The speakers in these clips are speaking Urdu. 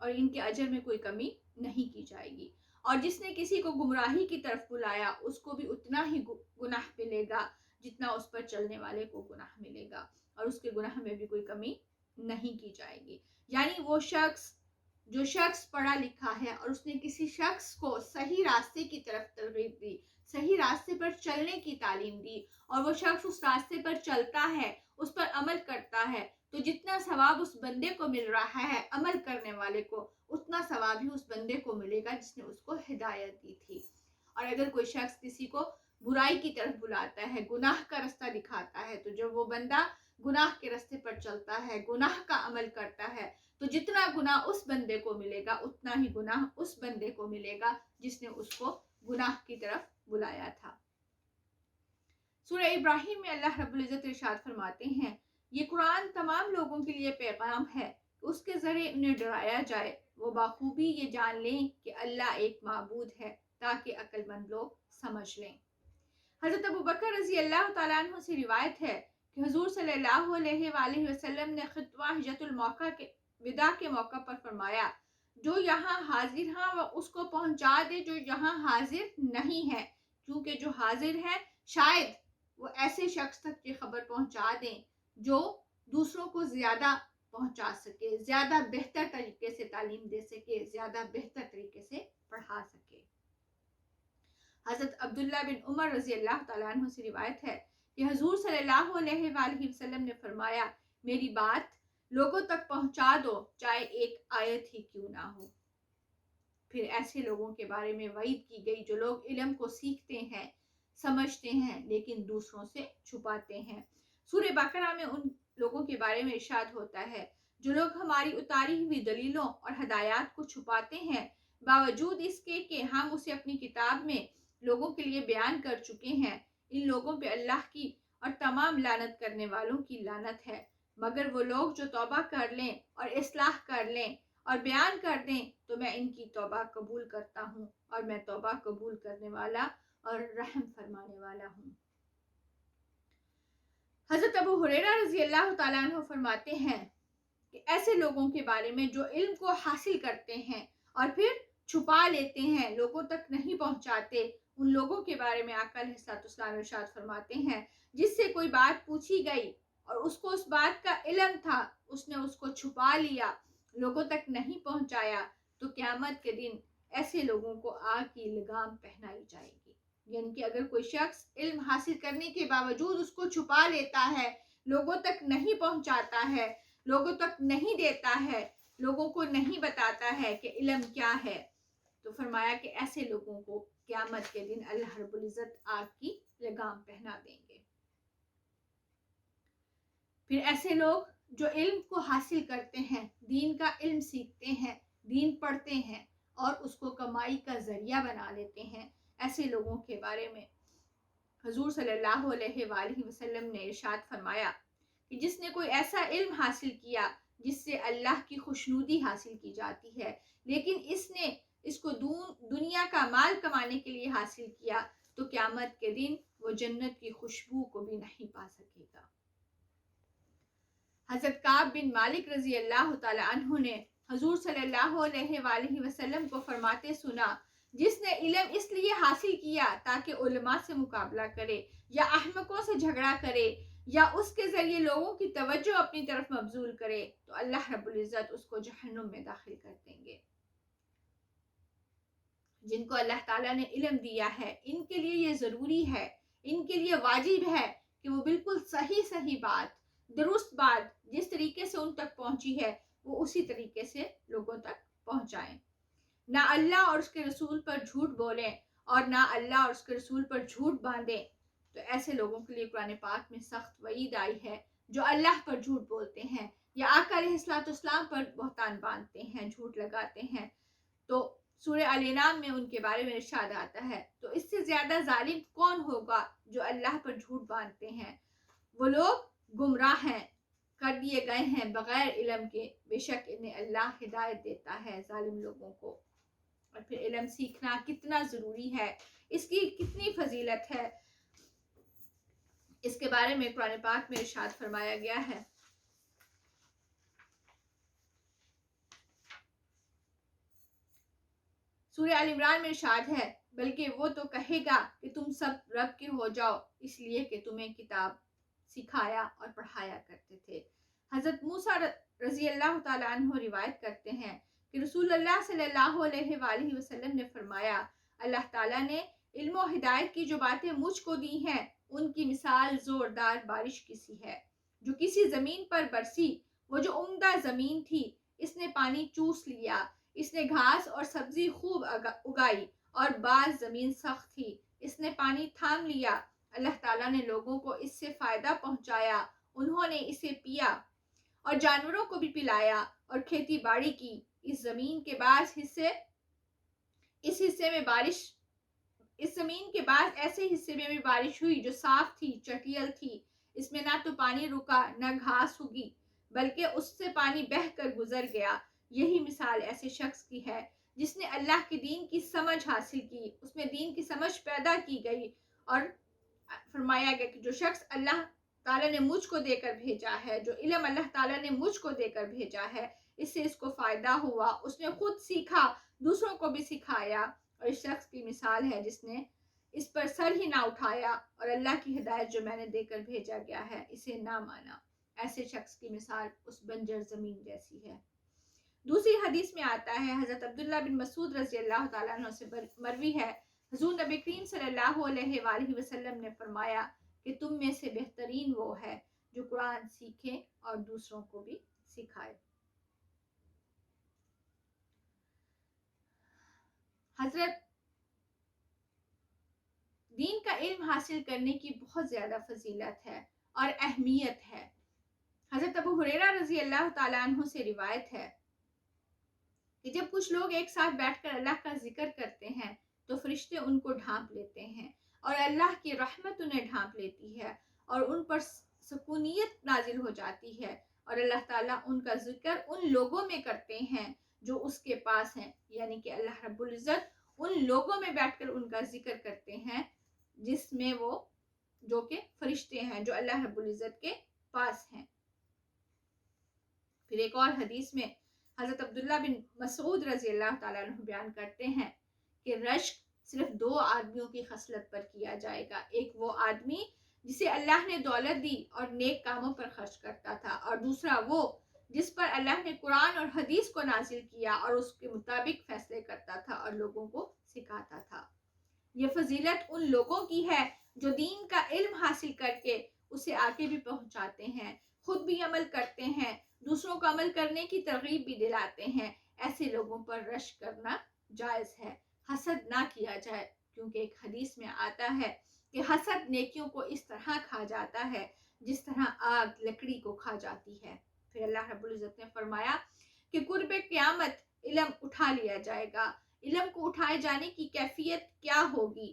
اور ان کے اجر میں کوئی کمی نہیں کی جائے گی۔ اور جس نے کسی کو گمراہی کی طرف بلایا اس کو بھی اتنا ہی گناہ ملے گا جتنا اس پر چلنے والے کو گناہ ملے گا، اور اس کے گناہ میں بھی کوئی کمی نہیں کی جائے گی۔ یعنی وہ جو شخص پڑھا لکھا ہے اور اس نے کسی شخص کو صحیح راستے کی طرف ترغیب دی، صحیح راستے پر چلنے کی تعلیم دی، اور وہ شخص اس راستے پر چلتا ہے، اس پر عمل کرتا ہے، تو جتنا ثواب اس بندے کو مل رہا ہے عمل کرنے والے کو، اتنا ثواب ہی اس بندے کو ملے گا جس نے اس کو ہدایت دی تھی۔ اور اگر کوئی شخص کسی کو برائی کی طرف بلاتا ہے، گناہ کا رستہ دکھاتا ہے، تو جب وہ بندہ گناہ کے راستے پر چلتا ہے، گناہ کا عمل کرتا ہے، تو جتنا گناہ اس بندے کو ملے گا اتنا ہی گناہ اس بندے کو ملے گا جس نے اس کو گناہ کی طرف بلایا تھا۔ سورہ ابراہیم میں اللہ رب العزت ارشاد فرماتے ہیں، یہ قرآن تمام لوگوں کے لیے پیغام ہے، اس کے ذریعے انہیں ڈرایا جائے، وہ بخوبی یہ جان لیں کہ اللہ ایک معبود ہے، تاکہ عقل مند لوگ سمجھ لیں۔ حضرت ابوبکر رضی اللہ تعالیٰ عنہ سے روایت ہے کہ حضور صلی اللہ علیہ وآلہ وسلم نے خطبہ حجۃ الوداع کے موقع پر فرمایا، جو یہاں حاضر ہیں وہ اس کو پہنچا دے جو یہاں حاضر نہیں ہے، کیونکہ جو حاضر ہے شاید وہ ایسے شخص تک یہ خبر پہنچا دیں جو دوسروں کو زیادہ پہنچا سکے، زیادہ بہتر طریقے سے تعلیم دے سکے، زیادہ بہتر طریقے سے پڑھا سکے۔ حضرت عبداللہ بن عمر رضی اللہ تعالیٰ عنہ سے روایت ہے کہ حضور صلی اللہ علیہ وآلہ وسلم نے فرمایا، میری بات لوگوں تک پہنچا دو چاہے ایک آیت ہی کیوں نہ ہو۔ پھر ایسے لوگوں کے بارے میں وعید کی گئی جو لوگ علم کو سیکھتے ہیں، سمجھتے ہیں، لیکن دوسروں سے چھپاتے ہیں۔ سورہ بقرہ میں ان لوگوں کے بارے میں ارشاد ہوتا ہے جو لوگ ہماری اتاری ہوئی دلیلوں اور ہدایات کو چھپاتے ہیں، باوجود اس کے کہ ہم اسے اپنی کتاب میں لوگوں کے لیے بیان کر چکے ہیں۔ ان لوگوں پہ اللہ کی اور تمام لعنت کرنے والوں کی لعنت ہے، مگر وہ لوگ جو توبہ کر لیں اور اصلاح کر لیں اور بیان کر دیں تو میں ان کی توبہ قبول کرتا ہوں، اور میں توبہ قبول کرنے والا اور رحم فرمانے والا ہوں۔ حضرت ابو ہریرہ رضی اللہ تعالیٰ عنہ فرماتے ہیں کہ ایسے لوگوں کے بارے میں جو علم کو حاصل کرتے ہیں اور پھر چھپا لیتے ہیں، لوگوں تک نہیں پہنچاتے، ان لوگوں کے بارے میں آقا علیہ الصلوۃ والسلام ارشاد فرماتے ہیں، جس سے کوئی بات پوچھی گئی اور اس کو اس بات کا علم تھا، اس نے اس کو چھپا لیا، لوگوں تک نہیں پہنچایا، تو قیامت کے دن ایسے لوگوں کو آگ کی لگام پہنائی جائے گی۔ یعنی کہ اگر کوئی شخص علم حاصل کرنے کے باوجود اس کو چھپا لیتا ہے، لوگوں تک نہیں پہنچاتا ہے، لوگوں تک نہیں دیتا ہے، لوگوں کو نہیں بتاتا ہے کہ علم کیا ہے، تو فرمایا کہ ایسے لوگوں کو قیامت کے دن اللہ رب العزت آگ کی لگام پہنا دیں گے۔ پھر ایسے لوگ جو علم کو حاصل کرتے ہیں، دین کا علم سیکھتے ہیں، دین پڑھتے ہیں اور اس کو کمائی کا ذریعہ بنا لیتے ہیں، ایسے لوگوں کے بارے میں حضور صلی اللہ علیہ وآلہ وسلم نے ارشاد فرمایا کہ جس نے کوئی ایسا علم حاصل کیا جس سے اللہ کی خوشنودی حاصل کی جاتی ہے، لیکن اس نے اس کو دنیا کا مال کمانے کے لیے حاصل کیا، تو قیامت کے دن وہ جنت کی خوشبو کو بھی نہیں پا سکے گا۔ حضرت کعب بن مالک رضی اللہ تعالی عنہ نے حضور صلی اللہ علیہ وآلہ وسلم کو فرماتے سنا، جس نے علم اس لیے حاصل کیا تاکہ علماء سے مقابلہ کرے یا احمقوں سے جھگڑا کرے یا اس کے ذریعے لوگوں کی توجہ اپنی طرف مبذول کرے، تو اللہ رب العزت اس کو جہنم میں داخل کر دیں گے۔ جن کو اللہ تعالیٰ نے علم دیا ہے ان کے لیے یہ ضروری ہے، ان کے لیے واجب ہے کہ وہ بالکل صحیح بات، درست بات جس طریقے سے ان تک پہنچی ہے وہ اسی طریقے سے لوگوں تک پہنچائیں، نہ اللہ اور اس کے رسول پر جھوٹ بولیں اور نہ اللہ اور اس کے رسول پر جھوٹ باندھیں۔ تو ایسے لوگوں کے لیے قرآن پاک میں سخت وعید آئی ہے جو اللہ پر جھوٹ بولتے ہیں یا آقا علیہ الصلوۃ والسلام پر بہتان باندھتے ہیں، جھوٹ لگاتے ہیں۔ تو سورہ الانعام میں ان کے بارے میں ارشاد آتا ہے، تو اس سے زیادہ ظالم کون ہوگا جو اللہ پر جھوٹ باندھتے ہیں؟ وہ لوگ گمراہ ہیں، کر دیے گئے ہیں بغیر علم کے، بے شک انہیں اللہ ہدایت دیتا ہے ظالم لوگوں کو۔ اور پھر علم سیکھنا کتنا ضروری ہے، اس کی کتنی فضیلت ہے، اس کے بارے میں قرآن پاک میں ارشاد فرمایا گیا ہے۔ سورہ آل عمران میں ارشاد ہے بلکہ وہ تو کہے گا کہ تم سب رب کے ہو جاؤ اس لیے کہ تمہیں کتاب سکھایا اور پڑھایا کرتے تھے۔ حضرت موسیٰ رضی اللہ تعالیٰ عنہ روایت کرتے ہیں کہ رسول اللہ صلی اللہ علیہ وآلہ وسلم نے فرمایا اللہ تعالیٰ نے علم و ہدایت کی جو باتیں مجھ کو دی ہیں ان کی مثال زوردار بارش کی سی ہے جو کسی زمین پر برسی، وہ جو عمدہ زمین تھی اس نے پانی چوس لیا، اس نے گھاس اور سبزی خوب اگائی، اور بعض زمین سخت تھی اس نے پانی تھام لیا۔ اللہ تعالیٰ نے لوگوں کو اس سے فائدہ پہنچایا، انہوں نے اسے پیا اور جانوروں کو بھی پلایا اور کھیتی باڑی کی۔ اس زمین کے بعض حصے اس زمین کے بعد ایسے حصے میں بھی بارش ہوئی جو صاف تھی، چٹیل تھی، اس میں نہ تو پانی رکا نہ گھاس اگی بلکہ اس سے پانی بہہ کر گزر گیا۔ یہی مثال ایسے شخص کی ہے جس نے اللہ کے دین کی سمجھ حاصل کی، اس میں دین کی سمجھ پیدا کی گئی، اور فرمایا گیا کہ جو شخص اللہ تعالیٰ نے مجھ کو دے کر بھیجا ہے، جو علم اللہ تعالیٰ نے مجھ کو دے کر بھیجا ہے، اس سے اس کو فائدہ ہوا، اس نے خود سیکھا، دوسروں کو بھی سکھایا، اور اس شخص کی مثال ہے جس نے اس پر سر ہی نہ اٹھایا اور اللہ کی ہدایت جو میں نے دے کر بھیجا گیا ہے اسے نہ مانا۔ ایسے شخص کی مثال اس بنجر زمین جیسی ہے۔ دوسری حدیث میں آتا ہے، حضرت عبداللہ بن مسعود رضی اللہ تعالیٰ عنہ سے مروی ہے، حضور نبی کریم صلی اللہ علیہ وآلہ وسلم نے فرمایا کہ تم میں سے بہترین وہ ہے جو قرآن سیکھے اور دوسروں کو بھی سکھائے۔ حضرت دین کا علم حاصل کرنے کی بہت زیادہ فضیلت ہے اور اہمیت ہے۔ حضرت ابو ہریرہ رضی اللہ تعالیٰ عنہ سے روایت ہے کہ جب کچھ لوگ ایک ساتھ بیٹھ کر اللہ کا ذکر کرتے ہیں تو فرشتے ان کو ڈھانپ لیتے ہیں اور اللہ کی رحمت انہیں ڈھانپ لیتی ہے اور ان پر سکونیت نازل ہو جاتی ہے، اور اللہ تعالیٰ ان کا ذکر ان لوگوں میں کرتے ہیں جو اس کے پاس ہیں، یعنی کہ اللہ رب العزت ان لوگوں میں بیٹھ کر ان کا ذکر کرتے ہیں جس میں وہ جو کہ فرشتے ہیں جو اللہ رب العزت کے پاس ہیں۔ پھر ایک اور حدیث میں حضرت عبداللہ بن مسعود رضی اللہ تعالیٰ عنہ بیان کرتے ہیں کہ رشک صرف دو آدمیوں کی خصلت پر کیا جائے گا، ایک وہ آدمی جسے اللہ نے دولت دی اور نیک کاموں پر خرچ کرتا تھا، اور دوسرا وہ جس پر اللہ نے قرآن اور حدیث کو نازل کیا اور اس کے مطابق فیصلے کرتا تھا اور لوگوں کو سکھاتا تھا۔ یہ فضیلت ان لوگوں کی ہے جو دین کا علم حاصل کر کے اسے آگے بھی پہنچاتے ہیں، خود بھی عمل کرتے ہیں، دوسروں کو عمل کرنے کی ترغیب بھی دلاتے ہیں۔ ایسے لوگوں پر رشک کرنا جائز ہے، حسد نہ کیا جائے، کیونکہ ایک حدیث میں آتا ہے کہ حسد نیکیوں کو اس طرح کھا جاتا ہے جس طرح آگ لکڑی کو کھا جاتی ہے۔ پھر اللہ رب العزت نے فرمایا کہ قرب قیامت علم اٹھا لیا جائے گا۔ علم کو اٹھائے جانے کی کیفیت کیا ہوگی؟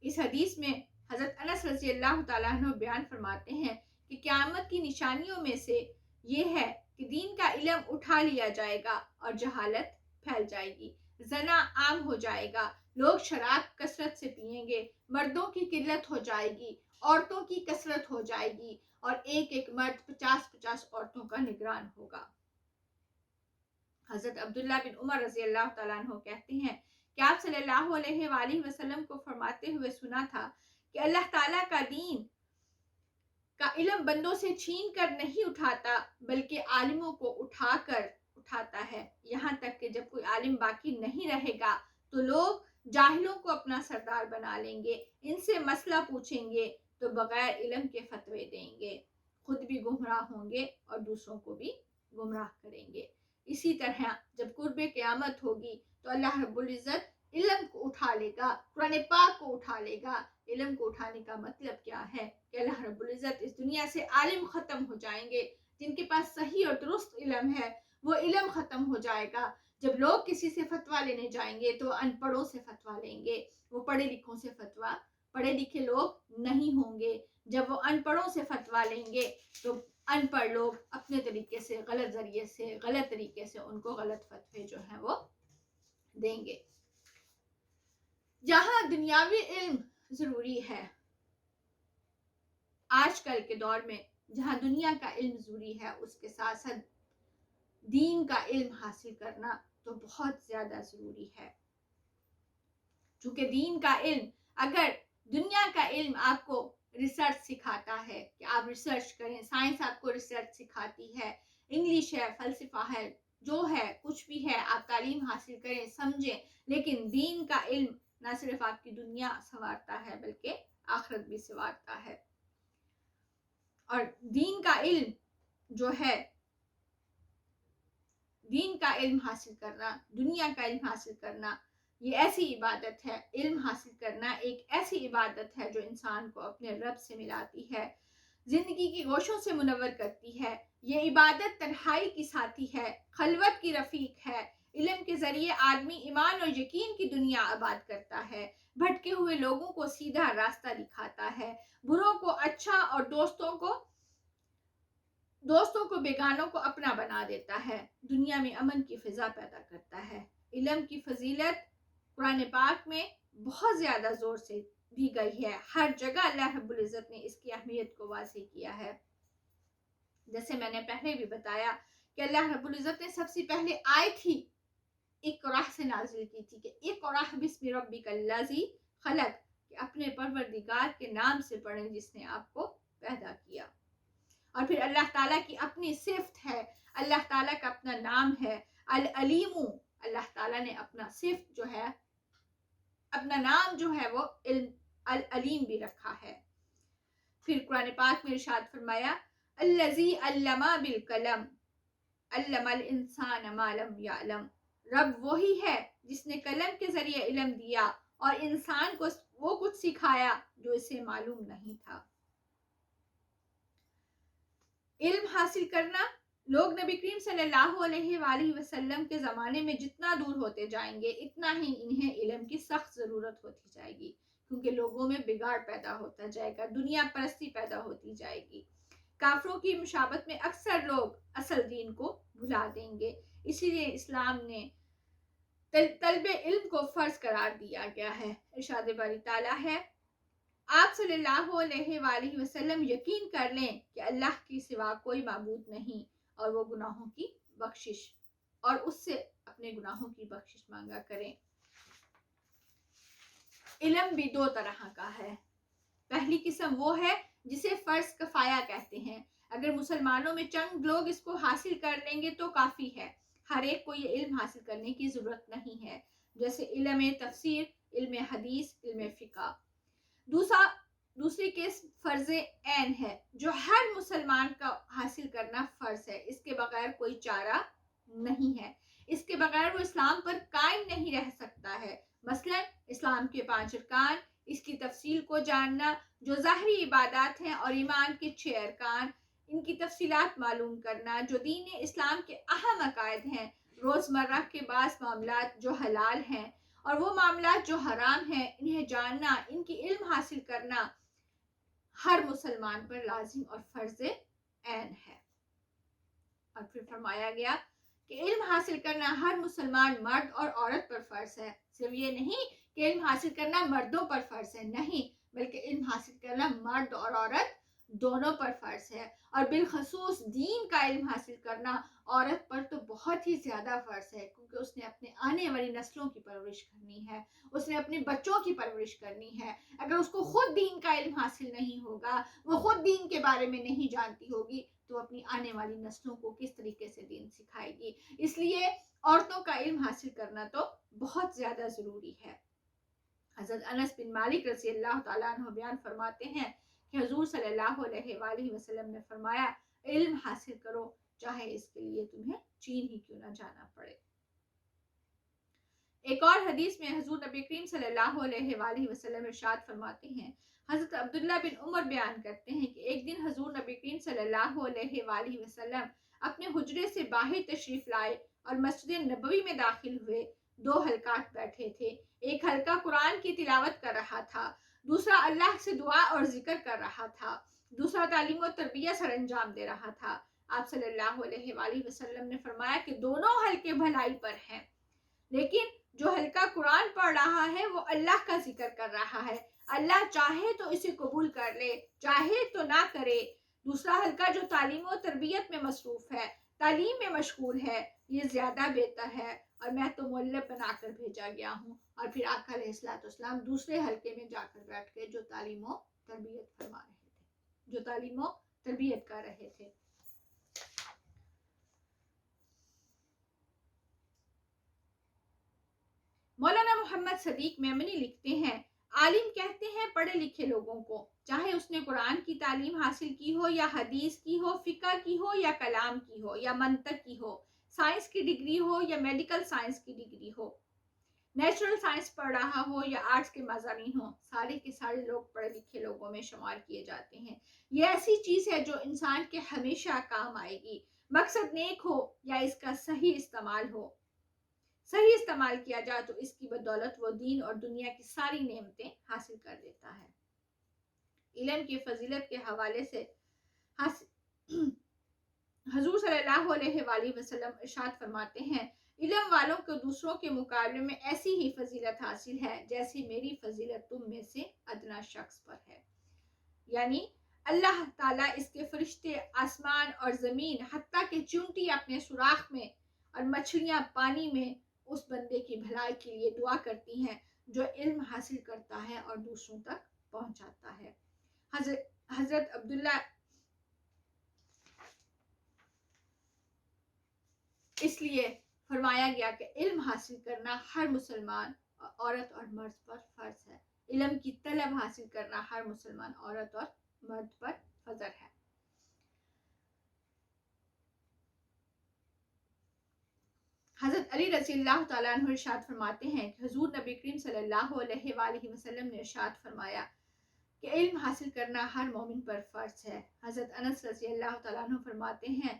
اس حدیث میں حضرت انس رضی اللہ تعالیٰ عنہ بیان فرماتے ہیں کہ قیامت کی نشانیوں میں سے یہ ہے کہ دین کا علم اٹھا لیا جائے گا اور جہالت پھیل جائے گی، زنا عام ہو جائے گا، لوگ شراب کثرت سے پیئیں گے، مردوں کی قلت ہو جائے گی، عورتوں کی کثرت ہو جائے گی، اور ایک ایک مرد 50 عورتوں کا نگران ہوگا۔ حضرت عبداللہ بن عمر رضی اللہ تعالیٰ عنہ کہتے ہیں کہ آپ صلی اللہ علیہ وآلہ وسلم کو فرماتے ہوئے سنا تھا کہ اللہ تعالیٰ کا دین کا علم بندوں سے چھین کر نہیں اٹھاتا بلکہ عالموں کو اٹھا کر اٹھاتا ہے، یہاں تک کہ جب کوئی عالم باقی نہیں رہے گا تو لوگ جاہلوں کو اپنا سردار بنا لیں گے، ان سے مسئلہ پوچھیں گے تو بغیر علم کے فتوے دیں گے، خود بھی گمراہ ہوں گے اور دوسروں کو بھی گمراہ کریں گے۔ اسی طرح جب قرب قیامت ہوگی تو اللہ رب العزت علم کو اٹھا لے گا، قرآن پاک کو اٹھا لے گا۔ علم کو اٹھانے کا مطلب کیا ہے کہ اللہ رب العزت اس دنیا سے عالم ختم ہو جائیں گے، جن کے پاس صحیح اور درست علم ہے وہ علم ختم ہو جائے گا۔ جب لوگ کسی سے فتویٰ لینے جائیں گے تو ان پڑھوں سے فتویٰ لیں گے، وہ پڑھے لکھوں سے فتویٰ، پڑھے لکھے لوگ نہیں ہوں گے۔ جب وہ ان پڑھوں سے فتویٰ لیں گے تو ان پڑھ لوگ اپنے طریقے سے غلط ذریعے سے غلط طریقے سے ان کو غلط فتوے جو ہیں وہ دیں گے۔ جہاں دنیاوی علم ضروری ہے، آج کل کے دور میں جہاں دنیا کا علم ضروری ہے، اس کے ساتھ ساتھ دین کا علم حاصل کرنا تو بہت زیادہ ضروری ہے، چونکہ دین کا علم، اگر دنیا کا علم آپ کو ریسرچ سکھاتا ہے کہ آپ ریسرچ کریں، سائنس آپ کو ریسرچ سکھاتی ہے، انگلش ہے، فلسفہ ہے، جو ہے کچھ بھی ہے، آپ تعلیم حاصل کریں، سمجھیں، لیکن دین کا علم نہ صرف آپ کی دنیا سنوارتا ہے بلکہ آخرت بھی سنوارتا ہے۔ اور دین کا علم جو ہے، دین کا علم حاصل کرنا، دنیا کا علم حاصل کرنا، یہ ایسی عبادت ہے، علم حاصل کرنا ایک ایسی عبادت ہے جو انسان کو اپنے رب سے ملاتی ہے، زندگی کی گوشوں سے منور کرتی ہے۔ یہ عبادت تنہائی کی ساتھی ہے، خلوت کی رفیق ہے۔ علم کے ذریعے آدمی ایمان اور یقین کی دنیا آباد کرتا ہے، بھٹکے ہوئے لوگوں کو سیدھا راستہ دکھاتا ہے، بروں کو اچھا اور دوستوں کو بیگانوں کو اپنا بنا دیتا ہے، دنیا میں امن کی فضا پیدا کرتا ہے۔ علم کی فضیلت قرآن پاک میں بہت زیادہ زور سے دی گئی ہے، ہر جگہ اللہ رب العزت نے اس کی اہمیت کو واضح کیا ہے۔ جیسے میں نے پہلے بھی بتایا کہ اللہ رب العزت نے سب سے پہلے آیت ہی اقرأ سے نازل کی تھی کہ اقرأ بسم ربک الذی خلق، کہ اپنے پروردگار کے نام سے پڑھیں جس نے آپ کو پیدا کیا۔ اور پھر اللہ تعالیٰ کی اپنی صفت ہے، اللہ تعالیٰ کا اپنا نام ہے العلیم، اللہ تعالیٰ نے اپنا صفت جو ہے، اپنا نام جو ہے وہ العلیم بھی رکھا ہے۔ پھر قرآن پاک میں ارشاد فرمایا الذی علم بالقلم علم الانسان ما لم یعلم، رب وہی ہے جس نے قلم کے ذریعے علم دیا اور انسان کو وہ کچھ سکھایا جو اسے معلوم نہیں تھا۔ علم حاصل کرنا، لوگ نبی کریم صلی اللہ علیہ وآلہ وسلم کے زمانے میں جتنا دور ہوتے جائیں گے اتنا ہی انہیں علم کی سخت ضرورت ہوتی جائے گی، کیونکہ لوگوں میں بگاڑ پیدا ہوتا جائے گا، دنیا پرستی پیدا ہوتی جائے گی، کافروں کی مشابہت میں اکثر لوگ اصل دین کو بھلا دیں گے۔ اسی لیے اسلام نے طلب علم کو فرض قرار دیا گیا ہے۔ ارشاد باری تعالیٰ ہے آپ صلی اللہ علیہ وآلہ وسلم یقین کر لیں کہ اللہ کے سوا کوئی معبود نہیں، اور وہ گناہوں کی بخشش، اور اس سے اپنے گناہوں کی بخشش مانگا کریں۔ علم بھی دو طرح کا ہے، پہلی قسم وہ ہے جسے فرض کفایہ کہتے ہیں، اگر مسلمانوں میں چند لوگ اس کو حاصل کر لیں گے تو کافی ہے، ہر ایک کو یہ علم حاصل کرنے کی ضرورت نہیں ہے، جیسے علم تفسیر، علم حدیث، علم فقہ۔ دوسری قسم فرض عین ہے جو ہر مسلمان کا حاصل کرنا فرض ہے، اس کے بغیر کوئی چارہ نہیں ہے، اس کے بغیر وہ اسلام پر قائم نہیں رہ سکتا ہے۔ مثلا اسلام کے 5 ارکان، اس کی تفصیل کو جاننا، جو ظاہری عبادات ہیں اور ایمان کے 6 ارکان، ان کی تفصیلات معلوم کرنا، جو دین اسلام کے اہم عقائد ہیں، روزمرہ کے بعض معاملات جو حلال ہیں اور وہ معاملات جو حرام ہیں انہیں جاننا، ان کی علم حاصل کرنا ہر مسلمان پر لازم اور فرض عین ہے۔ اور پھر فرمایا گیا کہ علم حاصل کرنا ہر مسلمان مرد اور عورت پر فرض ہے، صرف یہ نہیں کہ علم حاصل کرنا مردوں پر فرض ہے، نہیں، بلکہ علم حاصل کرنا مرد اور عورت دونوں پر فرض ہے، اور بالخصوص دین کا علم حاصل کرنا عورت پر تو بہت ہی زیادہ فرض ہے، کیونکہ اس نے اپنے آنے والی نسلوں کی پرورش کرنی ہے، اس نے اپنے بچوں کی پرورش کرنی ہے۔ اگر اس کو خود دین کا علم حاصل نہیں ہوگا، وہ خود دین کے بارے میں نہیں جانتی ہوگی، تو اپنی آنے والی نسلوں کو کس طریقے سے دین سکھائے گی؟ اس لیے عورتوں کا علم حاصل کرنا تو بہت زیادہ ضروری ہے۔ حضرت انس بن مالک رضی اللہ تعالیٰ عنہ بیان فرماتے ہیں کہ حضور صلی اللہ علیہ وآلہ وسلم نے فرمایا علم حاصل کرو چاہے اس کے لیے تمہیں چین ہی کیوں نہ جانا پڑے۔ ایک اور حدیث میں حضور نبی کریم صلی اللہ علیہ وآلہ وسلم ارشاد فرماتے ہیں، حضرت عبداللہ بن عمر بیان کرتے ہیں کہ ایک دن حضور نبی کریم صلی اللہ علیہ وآلہ وسلم اپنے حجرے سے باہر تشریف لائے اور مسجد نبوی میں داخل ہوئے، 2 حلقات بیٹھے تھے، ایک حلقہ قرآن کی تلاوت کر رہا تھا، دوسرا اللہ سے دعا اور ذکر کر رہا تھا، دوسرا تعلیم و تربیت سر انجام دے رہا تھا۔ آپ صلی اللہ علیہ وآلہ وسلم نے فرمایا کہ دونوں حلقے بھلائی پر ہیں، لیکن جو حلقہ قرآن پڑھ رہا ہے وہ اللہ کا ذکر کر رہا ہے، اللہ چاہے تو اسے قبول کر لے، چاہے تو نہ کرے۔ دوسرا حلقہ جو تعلیم و تربیت میں مصروف ہے، تعلیم میں مشغول ہے یہ زیادہ بہتر ہے، اور میں تو معلم بنا کر بھیجا گیا ہوں۔ اور پھر آقا علیہ السلام دوسرے حلقے میں جا کر بیٹھ کے جو تعلیم و تربیت فرما رہے تھے، جو تعلیم و تربیت کر رہے تھے۔ مولانا محمد صدیق میمنی لکھتے ہیں، عالم کہتے ہیں پڑھے لکھے لوگوں کو، چاہے اس نے قرآن کی تعلیم حاصل کی ہو یا حدیث کی ہو، فقہ کی ہو یا کلام کی ہو یا منطق کی ہو، سائنس کی ڈگری ہو یا میڈیکل سائنس کی ڈگری ہو، نیچرل سائنس پڑھ رہا ہو یا آرٹس کے مضامین ہوں، سارے کے سارے لوگ پڑھے لکھے لوگوں میں شمار کیے جاتے ہیں۔ یہ ایسی چیز ہے جو انسان کے ہمیشہ کام آئے گی، مقصد نیک ہو یا اس کا صحیح استعمال ہو۔ صحیح استعمال کیا جائے تو اس کی بدولت وہ دین اور دنیا کی ساری نعمتیں حاصل کر لیتا ہے۔ علم کی فضیلت کے حوالے سے حضور صلی اللہ علیہ وآلہ وسلم ارشاد فرماتے ہیں، علم والوں کو دوسروں کے مقابلے میں ایسی ہی فضیلت حاصل ہے جیسی میری فضیلت تم میں سے ادنا شخص پر ہے۔ یعنی اللہ تعالیٰ، اس کے فرشتے، آسمان اور زمین، حتیٰ کہ چونٹی اپنے سوراخ میں اور مچھلیاں پانی میں اس بندے کی بھلائی کے لیے دعا کرتی ہیں جو علم حاصل کرتا ہے اور دوسروں تک پہنچاتا ہے۔ حضرت عبداللہ، اس لیے فرمایا گیا کہ علم حاصل کرنا ہر مسلمان عورت اور مرد پر فرض ہے۔ علم کی طلب حاصل کرنا ہر مسلمان عورت اور مرد پر فرض ہے۔ حضرت علی رضی اللہ تعالیٰ عنہ ارشاد فرماتے ہیں کہ حضور نبی کریم صلی اللہ علیہ وآلہ وسلم نے ارشاد فرمایا کہ علم حاصل کرنا ہر مومن پر فرض ہے۔ حضرت انس رضی اللہ تعالیٰ عنہ فرماتے ہیں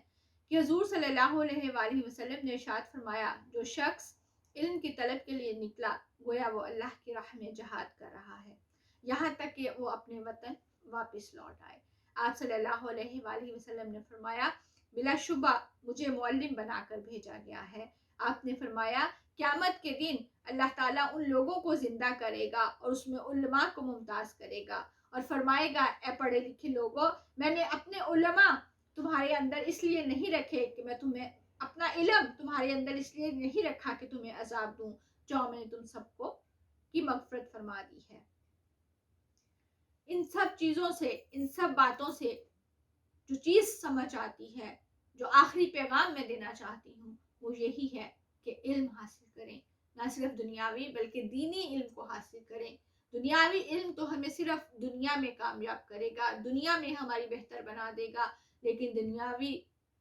کہ حضور صلی اللہ علیہ وآلہ وسلم نے ارشاد فرمایا، جو شخص علم کی طلب کے لیے نکلا گویا وہ اللہ کی راہ میں جہاد کر رہا ہے، یہاں تک کہ وہ اپنے وطن واپس لوٹ آئے۔ آپ صلی اللہ علیہ وآلہ وسلم نے فرمایا، بلا شبہ مجھے معلم بنا کر بھیجا گیا ہے۔ آپ نے فرمایا، قیامت کے دن اللہ تعالیٰ ان لوگوں کو زندہ کرے گا اور اس میں علماء کو ممتاز کرے گا اور فرمائے گا، اے پڑھے لکھے لوگوں، میں نے اپنے علماء تمہارے اندر اس لیے نہیں رکھے کہ میں تمہیں، اپنا علم تمہارے اندر اس لیے نہیں رکھا کہ تمہیں عذاب دوں، جو میں نے تم سب کو کی مغفرت فرما دی ہے۔ ان سب چیزوں سے، ان سب باتوں سے جو چیز سمجھ آتی ہے، جو آخری پیغام میں دینا چاہتی ہوں، وہ یہی ہے کہ علم حاصل کریں، نہ صرف دنیاوی بلکہ دینی علم کو حاصل کریں۔ دنیاوی علم تو ہمیں صرف دنیا میں کامیاب کرے گا، دنیا میں ہماری بہتر بنا دے گا، لیکن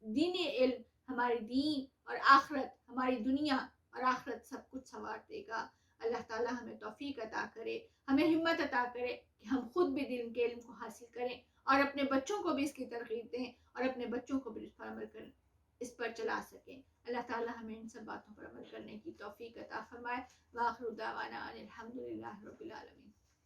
دینی علم ہماری دین اور آخرت، ہماری دنیا اور آخرت سب کچھ سنوار دے گا۔ اللہ تعالیٰ ہمیں توفیق عطا کرے، ہمیں ہمت عطا کرے کہ ہم خود بھی دین کے علم کو حاصل کریں اور اپنے بچوں کو بھی اس کی ترغیب دیں اور اپنے بچوں کو بھی اس پر عمل کریں، اس پر چلا سکیں۔ اللہ تعالیٰ ہمیں ان سب باتوں پر عمل کرنے کی توفیق عطا فرمائے۔ وآخر دعوانا ان الحمد للہ رب العالمین۔